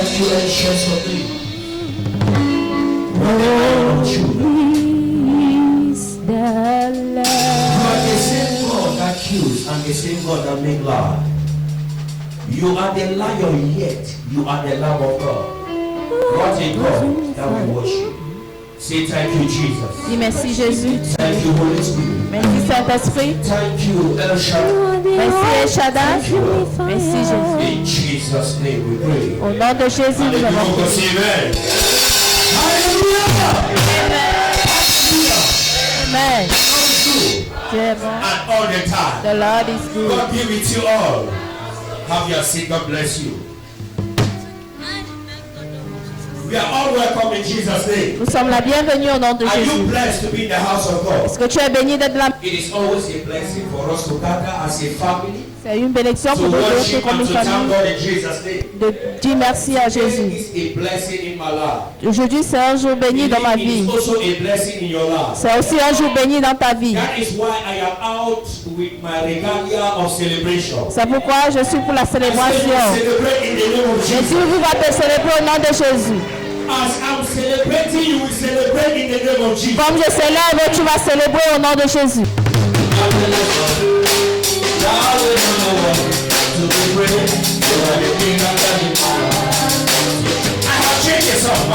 Thank you, ancients of days. What the Lion of Judah. You are the same God that kills and the same God that makes life. You are the Lion, yet you are the Lamb of God. What a God that we worship. Say thank you, Jesus. Dis merci Jésus. Thank you, Holy Spirit. Merci Saint-Esprit. Thank you, El Shaddai. Merci El Shaddai. Merci Jésus. In Jesus' name we pray. Au nom de Jésus, nous avons prié. Amen. Hallelujah. Amen. Dieu est bon. And all the time. The Lord is good. God give it to all. Have your seat. God bless you. We are all welcome in Jesus' name. Nous sommes la bienvenue au nom de Are you Jésus. blessed to be in the house of God? Est-ce que tu es béni d'être là? It is always a blessing for us to gather as a family, C'est une bénédiction to pour nous autres worship comme and une to thank famille God in Jesus' name. de dire merci à Jésus. It is a blessing in my life. Aujourd'hui, c'est un jour béni dans ma It vie. is also a blessing in your life. C'est aussi un jour béni dans ta vie. That is why I am out with my regalia of celebration. C'est pourquoi je suis pour la I say you célébration. celebrate in the name of Jésus Jesus. va te célébrer au nom de Jésus. As I'm celebrating, you will celebrate in the name of Jesus. Comme je célèbre, tu vas célébrer au nom de Jésus. I have changed the song.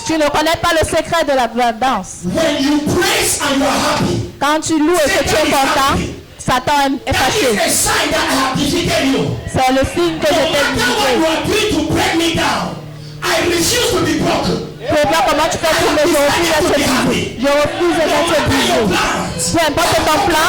Tu ne connais pas le secret de la danse. When you praise and you are happy, Quand tu loues et que tu es content, Satan est that is fâché. a sign that I have defeated you. C'est le signe que je No t'ai matter what you visité. are doing to break me down, I refuse to be broken. Peu importe comment tu fais pour me, je refuse d'être brisé. Je refuse No d'être matter brisé. your plans, Peu importe ton plan,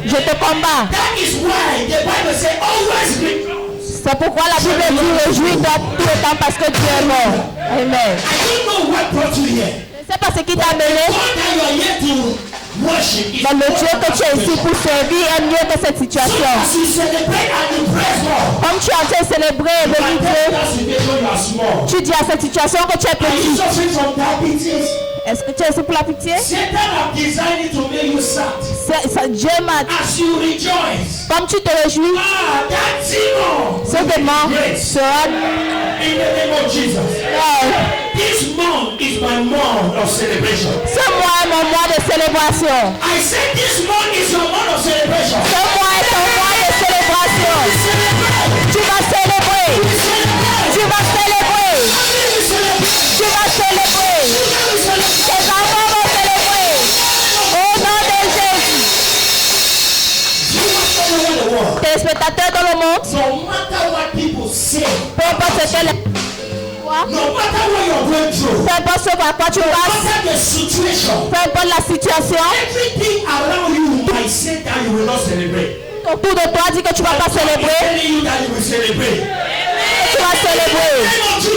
je te combats. that is why the Bible says always rejoice. C'est pourquoi la Bible dit réjouis-toi tout le temps parce que Dieu est mort. Amen. I don't know what brought you here. Je ne sais pas ce qui t'a amené, God that you are here to worship is mais le Dieu que tu es ici pour servir est mieux que cette so situation. as you celebrate and you praise God. Comme tu es en train de célébrer et But bénir in Dieu, that situation you are small. tu dis à cette situation que tu es Are you petit. suffering from diabetes? Est-ce que tu es ici pour la pitié? Satan have designed it to make you sad. Dieu m'a dit, As you rejoice, comme tu te réjouis, that demon ce démon sera in the name of Jesus. This month is my month of celebration. ce mois est mon mois de célébration. I said this month is your month of celebration. Ce mois est ton mois de célébration. Tu vas célébrer. Tu vas célébrer. Tu vas célébrer. Tes enfants vont célébrer. Au nom de Jésus. Tes spectateurs dans le monde, No matter what people say, peu importe ce que les... no matter what you're going through, Peu importe ce par quoi tu no passes, matter the situation, peu importe la situation, everything around you might say that you will not celebrate. autour de toi dit que tu ne vas pas I'm célébrer, telling you that you will celebrate. tu vas célébrer.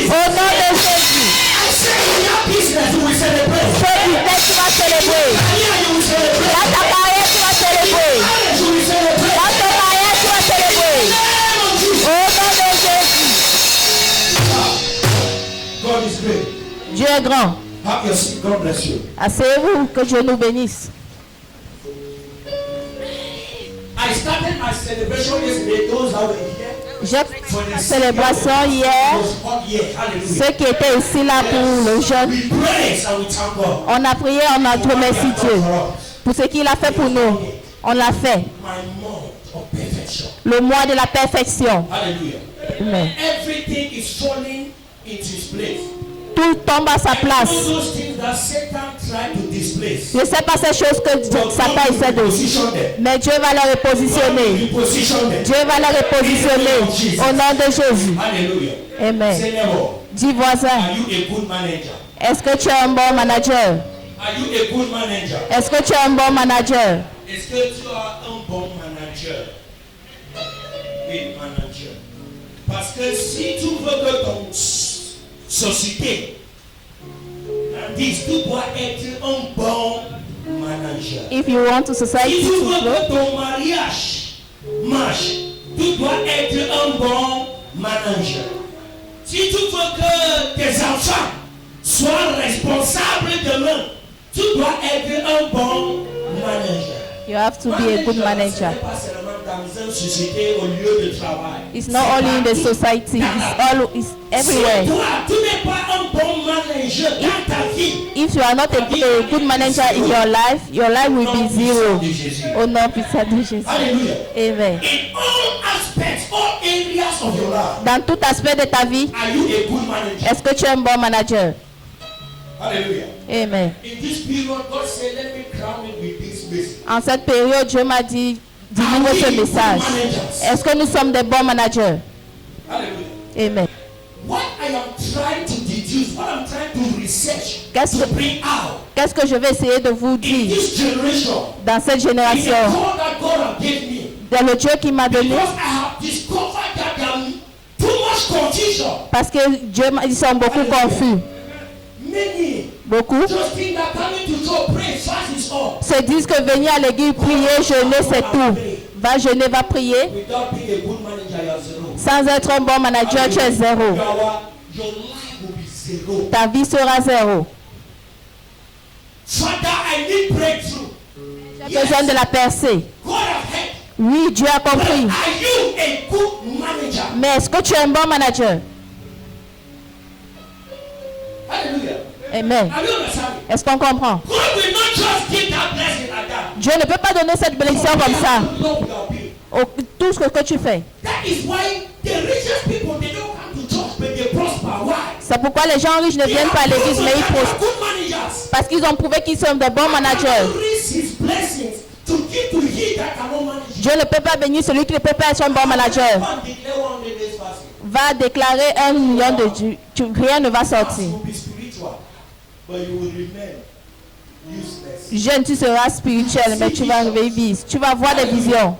Au nom de Jésus. I said in your business you will celebrate. Ce business, tu vas célébrer. Here you will celebrate. Dans ta carrière, tu vas célébrer. Marriage you will celebrate. Dans ton mariage, tu vas célébrer. Name of Jesus. Au nom de Jésus. God is great. Dieu est grand. Have your seat. God bless you. Asseyez-vous, que Dieu nous bénisse. I started my celebration yesterday. Those that were here. J'ai fait la célébration It hier. was hot here. Hallelujah. Ceux qui étaient ici là pour le jeûne, We praise and we thank God. on a prié, on a remercié Dieu pour ce qu'il a fait pour nous. On l'a fait. My month of perfection. Le mois de la perfection. Hallelujah. Amen. Everything is falling into its place. Tout tombe à sa All place. those things that Satan tried to displace. Je ne sais pas ces choses que Satan essaie de... Position them. Mais Dieu va les repositionner. Position them. Dieu va les repositionner au nom de Jésus. Hallelujah. Amen. Say never. Dis voisin, Are you a good manager? est-ce que tu es un bon manager? Are you a good manager? Est-ce que tu es un bon manager? Est-ce que tu as un bon manager? Oui, manager. Parce que si tu veux que ton société grandisse, tu dois être un bon manager. If you want to society Si tu to veux grow, que ton mariage marche, tu dois être un bon manager. Si tu veux que tes enfants soient responsables demain, tu dois être un bon manager. you have to be a good manager. Ce n'est pas seulement dans une société au lieu de travail. It's not only in the society, it's everywhere. Si toi, tu n'es pas un bon manager dans ta vie, If you are not a good manager in your life will be zero. de Jésus. Au nom puissant de Jésus. Hallelujah. Amen. In all aspects, all areas aspects of your life, dans tout aspect de ta vie, are you a good manager? est-ce que tu es un bon manager? Hallelujah. Amen. In this period, God said, let me crown it with this message. En cette période, Dieu m'a dit, dis-nous ce message. Est-ce que nous sommes des bons managers? Hallelujah. Amen. What I am trying to deduce, what I'm trying to research, Qu'est-ce to que- bring out Qu'est-ce que je vais essayer de vous in dire this generation, dans cette in the génération, call that God has given me, dans le Dieu qui m'a donné? because I have discovered that there are too much confusion. Parce que Dieu, ils sont beaucoup confus. Many Beaucoup just think that coming to church, pray, fast is all. se disent que venir à l'église, prier, jeûner, c'est tout. Va jeûner, va prier. Without being a good manager, you are zero. Sans être un bon manager, tu es zéro. Your life will be zero. Ta vie sera zéro. Father, I need breakthrough. Tu as besoin de la percée. God has helped. Oui, Dieu a But compris. are you a good manager? Mais est-ce que tu es un bon manager? Hallelujah. Amen. Are you understanding? Est-ce qu'on comprend? God will not just give that blessing like that. Dieu ne peut pas donner cette bénédiction comme ça. No, without pay. Tout ce que tu fais. That is why the richest people, they don't come to church, but they prosper. Why? C'est pourquoi les gens riches ne viennent pas à l'église, mais ils are prospèrent. good managers. Parce qu'ils ont prouvé qu'ils sont de bons managers. God receives his blessings to give to he that cannot manage. Dieu ne peut pas bénir celui qui ne peut pas être un bon manager. Go and declare 100 days fasting. Va déclarer 1 million de Dieu. Rien ne va Fast sortir. will be spiritual, but you will remain useless. Jeune, tu seras spirituel, mais tu vas arriver vite. Tu vas voir des visions.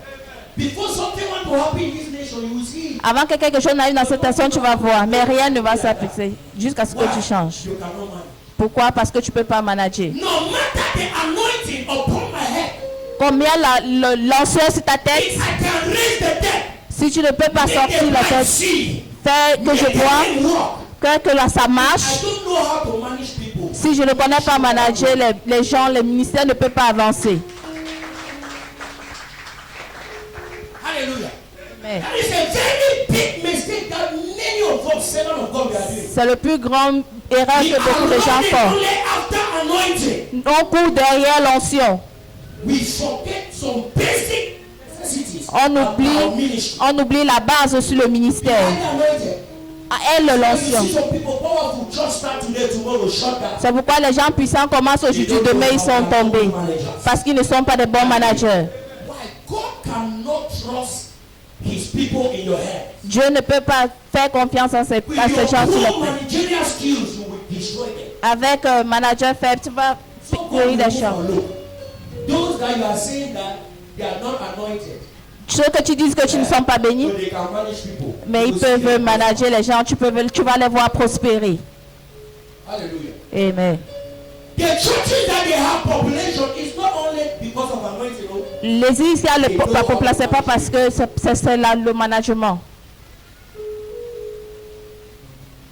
Before something want to happen in this nation, you will see it. Avant que quelque chose n'arrive dans cette nation, tu vas voir. Mais rien ne va s'appliquer jusqu'à ce que tu changes. You cannot manage. Pourquoi? Parce que tu ne peux pas manager. No matter the anointing upon my head, Combien l'onction sur ta tête? if I can raise the dead, Si tu ne peux pas make sortir the la blind tête, see, fais que je make the vois, lame walk. que ça I marche. don't know how to manage people. Si je ne connais pas manager les gens, les ministères ne peuvent pas avancer. Hallelujah. Mais That is a very big mistake that many of us, servants of God, we are doing. c'est le plus grand erreur We que beaucoup de are gens running font. only after anointing. On court derrière l'onction. We forget some basic necessities On about ministry. oublie la base sur le ministère. Highly anointed. À elle You l'onction. see some people powerful just start today, tomorrow shut down. C'est pourquoi les gens puissants commencent aujourd'hui, demain ils sont tombés. Parce qu'ils ne sont pas des bons managers. Why? God cannot trust his people in your hands. Dieu ne peut pas faire confiance à ces With gens your sur le poor managerial skills, you will destroy them. Avec un manager faible, tu vas So God guérir will des move gens. and look. Those that you are saying that they are not anointed, Ceux que tu dises que tu ne sont pas bénis, but they can manage people. mais ils Those peuvent people- manager les gens, tu vas les voir prospérer. Hallelujah. Amen. The churches that they have population is not only because of anointing. No? Les îles, la population, c'est pas parce que c'est là le management.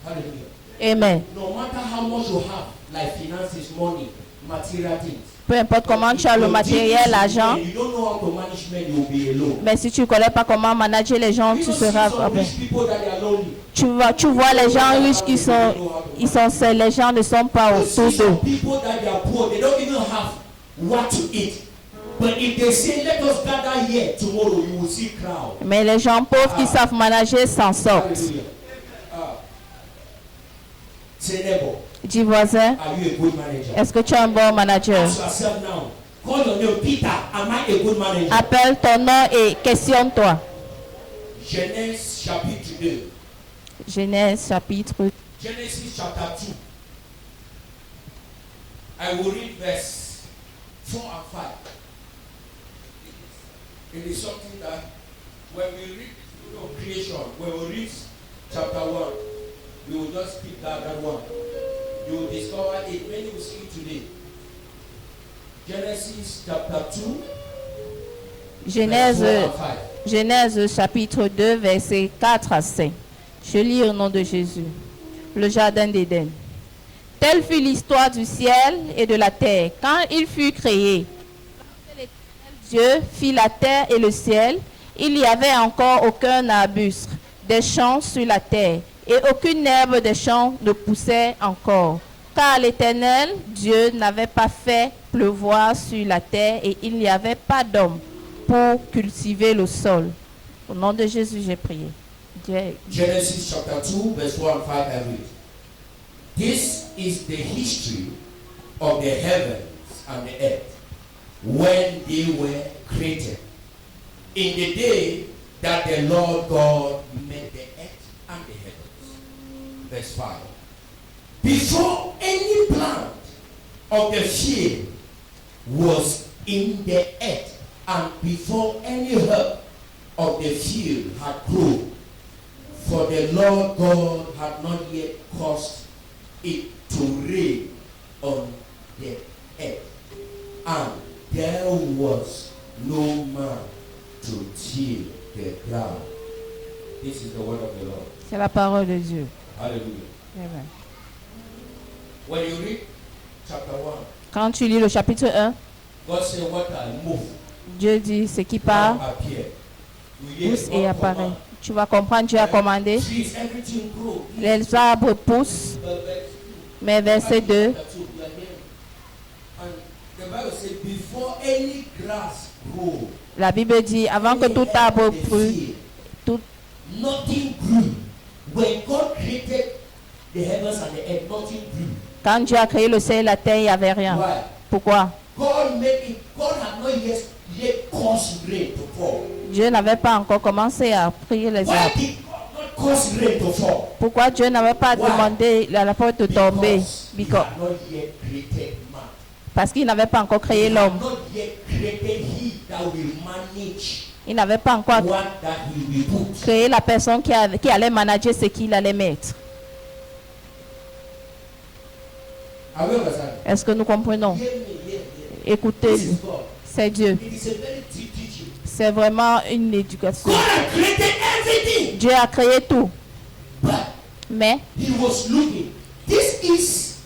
Hallelujah. Amen. No matter how much you have, like finances, money, material things. Peu importe comment tu as le matériel, l'argent, You don't know how to manage men, you'll be alone. mais si tu ne connais pas comment manager les gens, You tu don't see seras... some rich people that they are lonely. Tu vois les gens riches qui sont... Ils sont seuls, les gens ne sont pas You autour see d'eux. some people that they are poor, they don't even have what to eat. But if they say, let us gather here tomorrow, you will see crowd. Mais les gens pauvres qui savent manager s'en sortent. Hallelujah. Say neighbor, Dis voisin, are you a good manager? est-ce que tu es un bon manager? Ask yourself now. Call your name, Peter. Am I a good manager? Appelle ton nom et questionne-toi. Genèse chapitre 2. Genèse chapitre. Genesis chapter 2. I will read verse 4 and 5. It is something that when we read the story of creation, when we read chapter 1, we will just skip that one. You will discover it. Many will see it today. Genesis chapter 2. Genèse, verse 4 and 5. Genèse chapitre 2, versets 4 à 5. Je lis au nom de Jésus. Le jardin d'Éden. Telle fut l'histoire du ciel et de la terre quand il fut créé. Lorsque l'Éternel Dieu fit la terre et le ciel, il n'y avait encore aucun arbuste des champs sur la terre, et aucune herbe des champs ne poussait encore. Car l'Éternel Dieu n'avait pas fait pleuvoir sur la terre, et il n'y avait pas d'homme pour cultiver le sol. Au nom de Jésus, j'ai prié. Genesis chapter 2, verse 1 and 5, I read. This is the history of the heavens and the earth when they were created. In the day that the Lord God made the earth and the heavens. Verse 5. Before any plant of the field was in the earth, and before any herb of the field had grown, for the Lord God had not yet caused it to rain on the earth, and there was no man to till the ground. This is the word of the Lord. C'est la parole de Dieu. Hallelujah. Amen. When you read chapter 1, Quand tu lis le chapitre 1, God said, what I move, Dieu dit ce qui part, now appear. You hear pousse God et apparaît. command. Tu vas comprendre, Dieu a commandé. Trees, everything grow. Les arbres poussent, mais verset 2, And the Bible says, before any grass grow, la Bible dit, avant que tout arbre pousse, tout, nothing grew. When God created the heavens and the earth, nothing grew. quand Dieu a créé le ciel et la terre, il n'y avait rien. Why? Pourquoi? God made it. God had not yet caused rain to fall. Dieu n'avait pas encore commencé à prier les Why arbres. did God not cause rain to fall? Pourquoi Dieu n'avait pas demandé à la porte de tomber? He had not yet created man. Parce qu'il n'avait pas encore créé He had l'homme. not yet created he that will manage Il n'avait pas encore what that he will put. créé la personne qui allait manager ce qu'il allait mettre. Are we understand? Est-ce que nous comprenons? Hear me, hear. Écoutez, This is God. c'est Dieu. It is a very deep teaching. C'est vraiment une éducation. God had created everything, Dieu a créé tout. but Mais he was looking. This is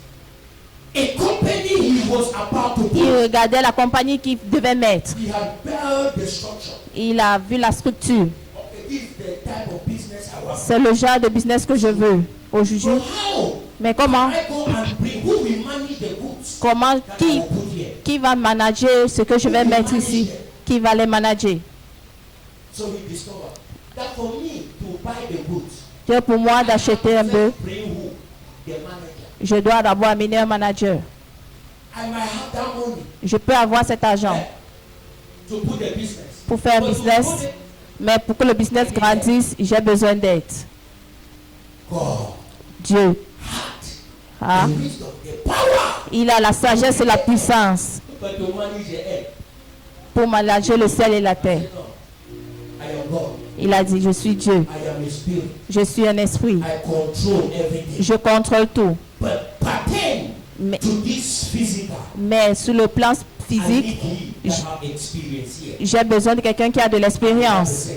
a company he was about to il build. regardait la compagnie qu'il devait mettre. He had built the structure. Il a vu la structure. Okay, this is the type of business I want. C'est le genre de business que je veux aujourd'hui. So how Mais comment? I go and bring who will manage the goods Comment? that I will put here? Qui va manager ce que je vais mettre ici? Qui va les manager? So he discovered that for me to buy the goods, Dieu pour moi d'acheter un bœuf, bring who? The manager. je dois d'abord amener un manager. I might have that money Je peux avoir cet argent to put the business. pour faire But to business, put it, mais pour que le business grandisse, j'ai besoin d'aide. God Dieu had a, the wisdom, the power, il a la sagesse et la puissance but to manage the earth. pour manager le ciel et la terre. I am God. Il a dit, je suis Dieu, I am a spirit. je suis un esprit, I control everything. je contrôle tout. But pertain Mais, to this physical, mais sur le plan I physique, need he that have experience here. j'ai besoin de quelqu'un qui a de l'expérience.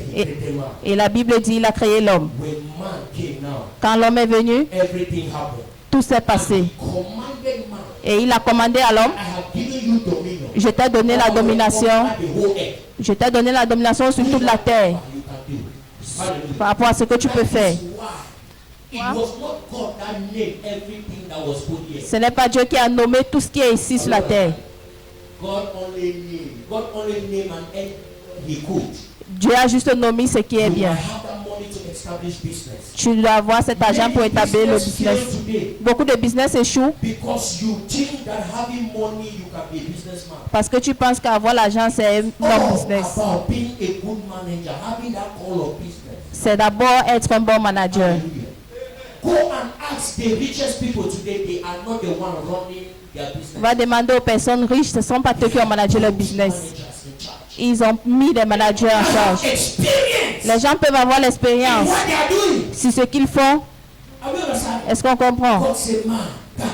Et la Bible dit, il a créé l'homme. When man came now, Quand l'homme est venu, everything happened. tout s'est passé. He commanded man, Et il a commandé à l'homme, I have given you dominion. je t'ai donné la domination, Over the whole earth. je t'ai donné la domination sur toute la terre You can do. Hallelujah. par rapport à ce que tu peux faire. That is why it was not God that named everything that was put here. Ce n'est pas Dieu qui a nommé tout ce qui est ici sur la terre. God only named and he could. Dieu a juste nommé ce qui est You might bien. have that money to establish business. Tu dois avoir cet argent pour établir le business. Today, Beaucoup de business échouent because you think that having money you can be a businessman. parce que tu penses qu'avoir l'argent c'est un bon business. About being a good manager, having that call of business. C'est d'abord être un bon manager. Hallelujah. Go and ask the richest people today, they are not the one running their business. Va demander aux personnes riches, ce ne sont pas eux qui ont managé leur business. Managers in charge. Ils ont mis des managers en charge. Experience Les gens peuvent avoir in l'expérience what they are doing. sur ce qu'ils font. Are we understand? Est-ce qu'on comprend? God said, man, God.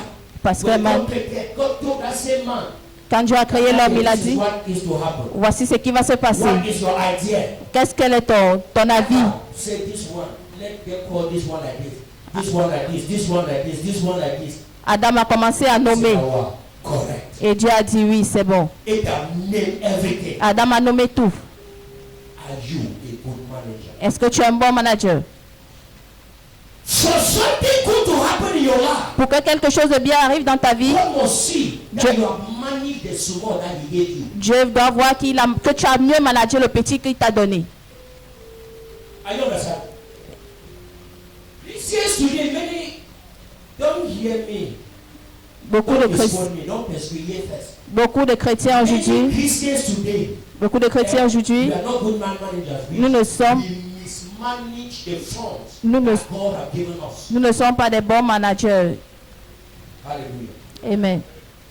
Parce que When man, God prepared, God told that same man, quand Dieu a créé l'homme, il a this is dit, what is to happen. voici ce qui va se passer. What is your idea? Qu'est-ce qu'elle est ton avis? Say this one. Let them call this one like this. This one like this. This one like this. This one like this. Adam a commencé à Say, nommer. "Oh, correct. Et Dieu a dit oui, c'est bon. It can name everything. Adam a nommé tout. Are you a good manager? Est-ce que tu es un bon manager? For something good to happen in your life, Pour que quelque chose de bien arrive dans ta vie, God must see that Dieu- you have managed the small that He gave you. Dieu doit voir que tu as mieux managé le petit qu'il t'a donné. Are you understand? Christians today, many don't hear me. Beaucoup de chrétiens. Don't persuade first. Beaucoup de chrétiens aujourd'hui, Many Christians today, beaucoup de chrétiens aujourd'hui, we are not good man managers. nous ne sommes, We mismanage the funds nous ne, that God has given us. nous ne sommes pas des bons managers. Hallelujah. Amen.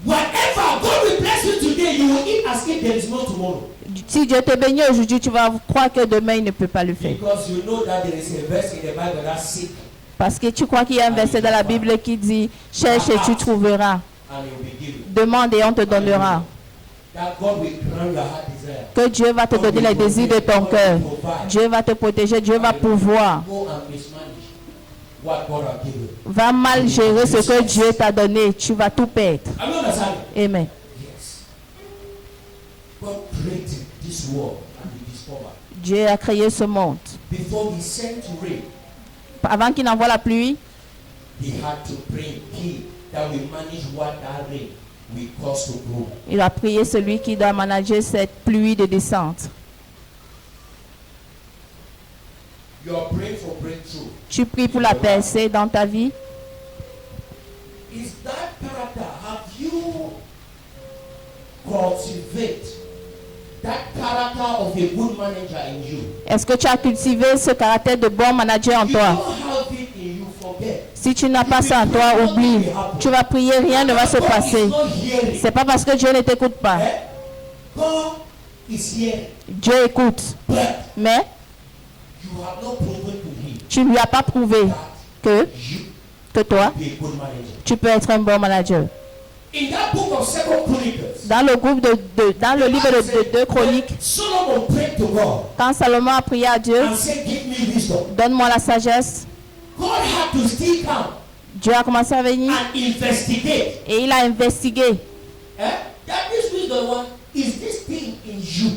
Whatever God will bless you today, you will eat as if there is no tomorrow. Si Dieu te bénit aujourd'hui, tu vas croire que demain il ne peut pas le faire. Because you know that there is a verse in the Bible that seek Parce que tu crois qu'il y a un verset dans la Bible qui dit cherche et tu trouveras, and it will be given. demande et on te donnera. That God will grant your heart desire. Que Dieu va te donner les désirs de ton cœur. Dieu va te protéger, Dieu va pouvoir. Go and mismanage what God has given. Va mal gérer ce que Dieu t'a donné, tu vas tout perdre. Are you understanding? Amen. Yes. God created this world and we discovered. Dieu a créé ce monde. Before he sent rain, Avant qu'il n'envoie la pluie, he had to pray that we manage what that rain will cause to grow. il a prié celui qui doit manager cette pluie de descente. You are praying for breakthrough. Tu pries pour la percée dans ta vie. Is that character, have you cultivate that character of a good manager in you? Est-ce que tu as cultivé ce caractère de bon manager en You toi? don't have it in you, forget. Si tu n'as pas ça en toi, oublie. Tu vas prier, rien ne va se God passer. is not hearing. C'est pas parce que Dieu ne t'écoute pas. Eh? God is hearing, Dieu écoute. but Mais you have not proven to him tu ne lui as pas prouvé that que you toi, be a good manager. tu peux être un bon manager. In that book of 2 Chronicles, Dans le groupe dans le livre de 2 Chroniques, Solomon prayed to God quand Salomon a prié à Dieu, and said, give me wisdom. donne-moi la sagesse, God had to still come Dieu a commencé à venir and investigate. et il a investigué. That this wisdom one is this thing in you.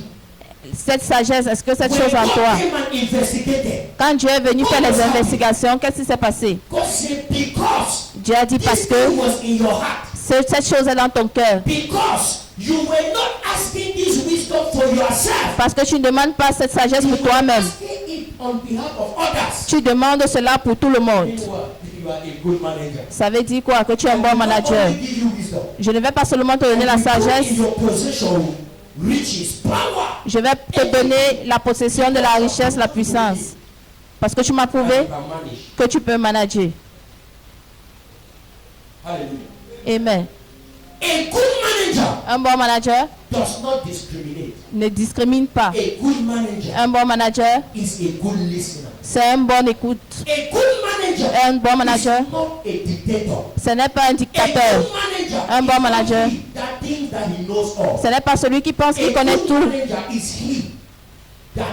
Cette sagesse, est-ce que cette When chose en God toi? came and investigated, Quand Dieu est venu faire les investigations, qu'est-ce qui s'est passé? God said, because Dieu a dit parce this que thing was in your heart, cette chose est dans ton cœur. because you were not asking this wisdom for yourself, Parce que tu ne demandes pas cette sagesse you pour were toi-même. asking it on behalf of others. Tu demandes cela pour tout le monde. Meanwhile, you are a good manager. Ça veut dire quoi? Que tu es un bon I will not manager. only give you wisdom, Je ne vais pas seulement te donner la I will put sagesse, in your possession riches, power, je vais te donner la possession de la richesse, la puissance. Parce que tu m'as and prouvé you can manage. que tu peux manager. Hallelujah. Amen. A good manager Un bon manager does not discriminate. ne discrimine pas. A good manager Un bon manager, is a good listener. c'est un bon écoute. A good manager Un bon manager, is not a dictator. ce n'est pas un A dictateur. good manager Un bon is not manager. he that thinks that he knows all. Ce n'est pas celui qui pense A qu'il connaît good tout. manager is he that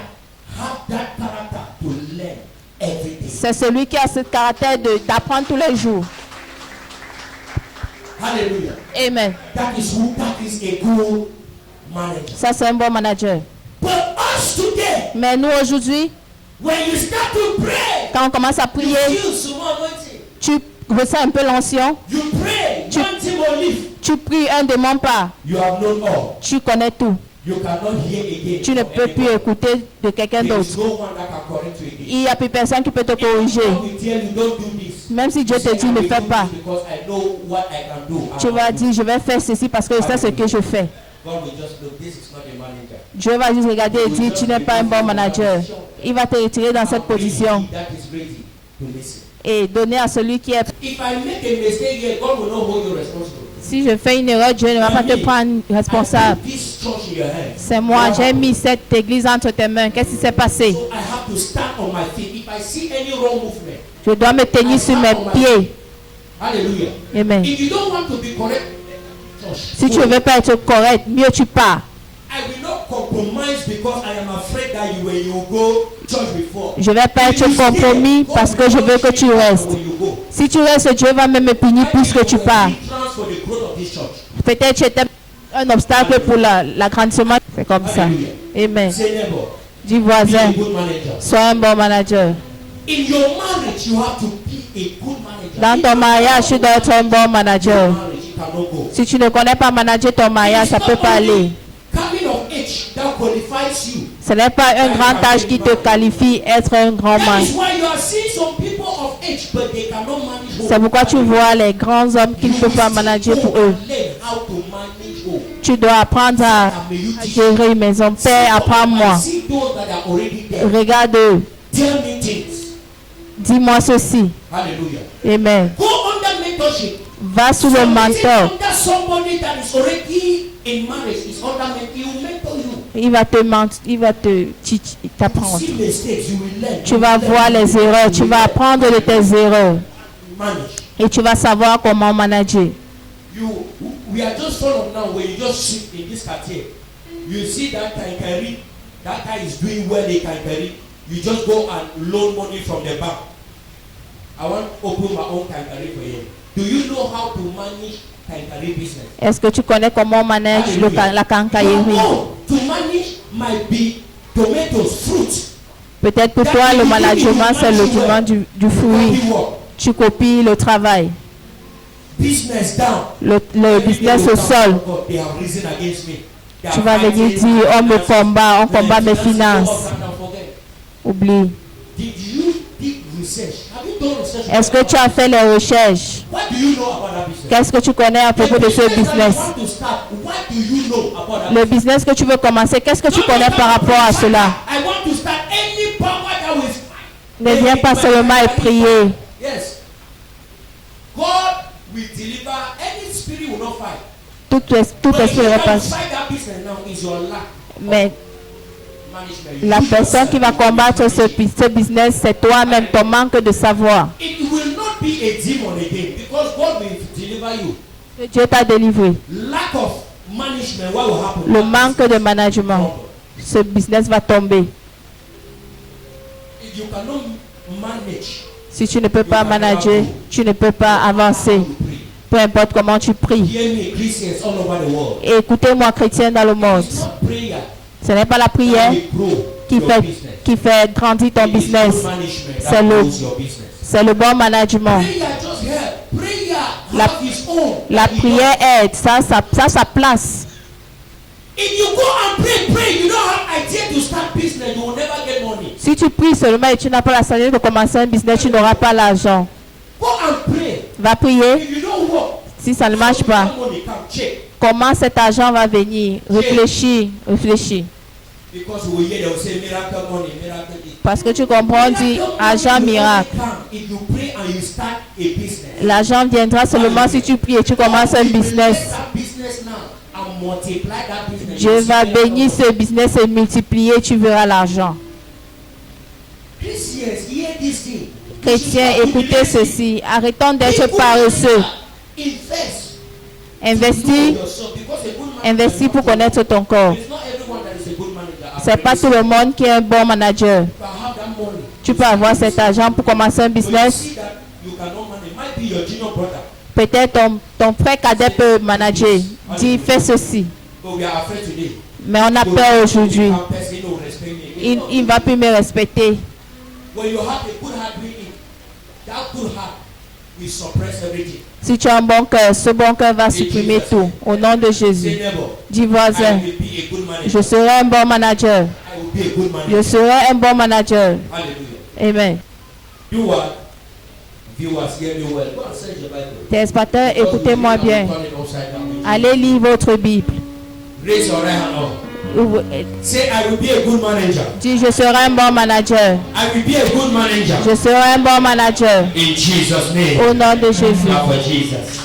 have that character to learn everything. C'est celui qui a ce caractère d'apprendre tous les jours. Hallelujah. Amen. That is a good manager. Ça, c'est un bon manager. But us today, Mais nous, aujourd'hui, when you start to pray, quand on commence à you prier, feel some anointing. tu ressens un peu l'ancien. You pray, Tu- one thing will leave. Tu pries, un démon part. You have known all. Tu connais tout. You cannot hear again. Tu ne from peux plus anyone. écouter de quelqu'un There is d'autre. no one that can correct you again. Il n'y a plus personne qui peut te corriger. God will tell you, don't do this. Même si Dieu You te say, dit I ne will fais do pas, this because I know what I can do. tu vas dire je vais faire ceci parce que je sais ce que je fais. God will just look, this is not a manager. Dieu va juste regarder et dire tu n'es pas un bon manager. Il va te retirer dans cette position That is ready to listen. et donner à celui qui est. If I make a mistake here, God will not hold you responsible. Si je fais une erreur, Dieu ne va pas te prendre responsable. I put this church in your hands. C'est moi, j'ai mis cette église entre tes mains. Qu'est-ce qui s'est passé? So I have to stand on my feet. If I see any wrong movement, Je dois me tenir sur mes pieds. hallelujah. Amen. If you don't want to be correct, church, Si tu ne veux pas être correct, mieux tu pars. I will not compromise because I am afraid that you will go church before. Je ne vais pas être compromis parce que je veux que tu restes. Si tu restes, Dieu va même me punir plus que tu pars. Peut-être tu étais un obstacle pour l'agrandissement. C'est comme ça. Amen. Say neighbor, Dis be voisin, a good manager. sois un bon manager. In your marriage, you have to be a good manager. Dans ton mariage, tu dois être un bon manager. Marriage, you cannot go. Si tu ne connais pas manager ton mariage, ça ne peut pas aller. Coming of age that qualifies you. Ce n'est pas un grand âge qui te qualifie être un grand That man. is why you are seeing some people of age, but they cannot manage home. C'est pourquoi tu vois les grands hommes qui ne peuvent pas manager pour eux. Learn how to manage home. Tu dois apprendre à gérer une maison. Père, apprends-moi. See those that are already there. Regarde eux. Tell me things. Dis-moi ceci. Hallelujah. Amen. Go under mentorship. Va sous le So is it mentor. under somebody that is already in marriage, is under mentor, he will mentor you. Il va t'apprendre. See mistakes, you will learn. Tu vas voir les erreurs. Tu vas apprendre de tes erreurs. Manage. Et tu vas savoir comment manager. We are just sort of now when you just sit in this cartier, you see that Kankari, that guy is doing well in Kankari, you just go and loan money from the bank. I want to open my own Kankari for you. Do you know how to manage Kankari business? Est-ce que tu connais comment on manage la quincaillerie? To manage might be tomatoes, fruits. Peut-être pour toi, le management, c'est le domaine du fruit. Tu copies le travail. Business down. Le business au sol. They have risen against me. Tu vas venir dire, on me combat, on combat mes finances. Oublie. Did you do research? Have you done research? Est-ce que tu as fait les recherches? What do you know about that business? Qu'est-ce que tu connais à propos de ce business? What do you know about that Le business que tu veux commencer, qu'est-ce que tu connais par rapport à cela? I want to start any power that will. Ne viens pas seulement et prier. Yes. God will deliver. Any spirit will not fight. Tout esprit But repasse. fight that business now is your lack Mais management. la personne qui va combattre ce business, c'est toi-même, ton manque de savoir. It will not be a demon again because God will deliver you. Dieu t'a délivré. Lack of management, what will happen? Le manque de management, ce business va tomber. If you cannot manage, Si tu ne peux pas manager, tu ne peux pas avancer. Peu importe comment tu pries. hear me, Christians all over the world. Et écoutez-moi, chrétiens dans le monde. It's not prayer Ce n'est pas la prière that will grow qui your fait, business. qui fait grandir ton It is business. good management C'est that le- grows your business. C'est le bon management. Prayer just help. Prayer La- have its own. La You prière aide, ça sa place. If you go and pray, you don't have idea to start business, you will never get money. Si tu pries seulement et tu n'as pas la sagesse de commencer un business, tu n'auras pas l'argent. Go and pray. Va prier. If you don't work, Si ça ne marche pas, money come check. comment cet argent va venir? Réfléchis. Because we hear they will say miracle money, miracle this. Parce que tu comprends, dit argent miracle. If you pray and you start a business. L'argent viendra seulement si tu pries et tu commences un If you business. take that business now and multiply that business. Dieu va bénir ce business et multiplier, tu verras l'argent. Christians, hear this thing. Chrétiens, écoutez ceci. Arrêtons d'être paresseux. Invest. Investis, investis pour connaître ton corps. It's not everyone that is a good manager. C'est pas tout le monde qui est un bon manager. You can have that money. Tu peux avoir cet argent pour commencer un But you business. see that you cannot manage. It might be your junior brother. Peut-être ton frère cadet peut manager. Dis, fais ceci. But we are afraid today. Mais on a peur aujourd'hui. One person will respect me. Il va plus me respecter. When you have a good heart within, that good heart will suppress everything. Si tu as un bon cœur, ce bon cœur va supprimer tout. Au nom de Say Jésus. neighbor, Dis I voisin, will be a good manager. je serai un bon manager. I will be a good Je manager. serai un bon manager. Hallelujah. Amen. Do what? Viewers, hear me well. Go and search your Bible. Téléspectateurs, écoutez-moi bien. Turn it upside down. Allez lire votre Bible. Raise your right hand up. Say, I will be a good manager. Dis, je serai un bon manager. I will be a good manager. Je serai un bon manager. In Jesus' name. Au nom de Jésus. Clap for Jesus.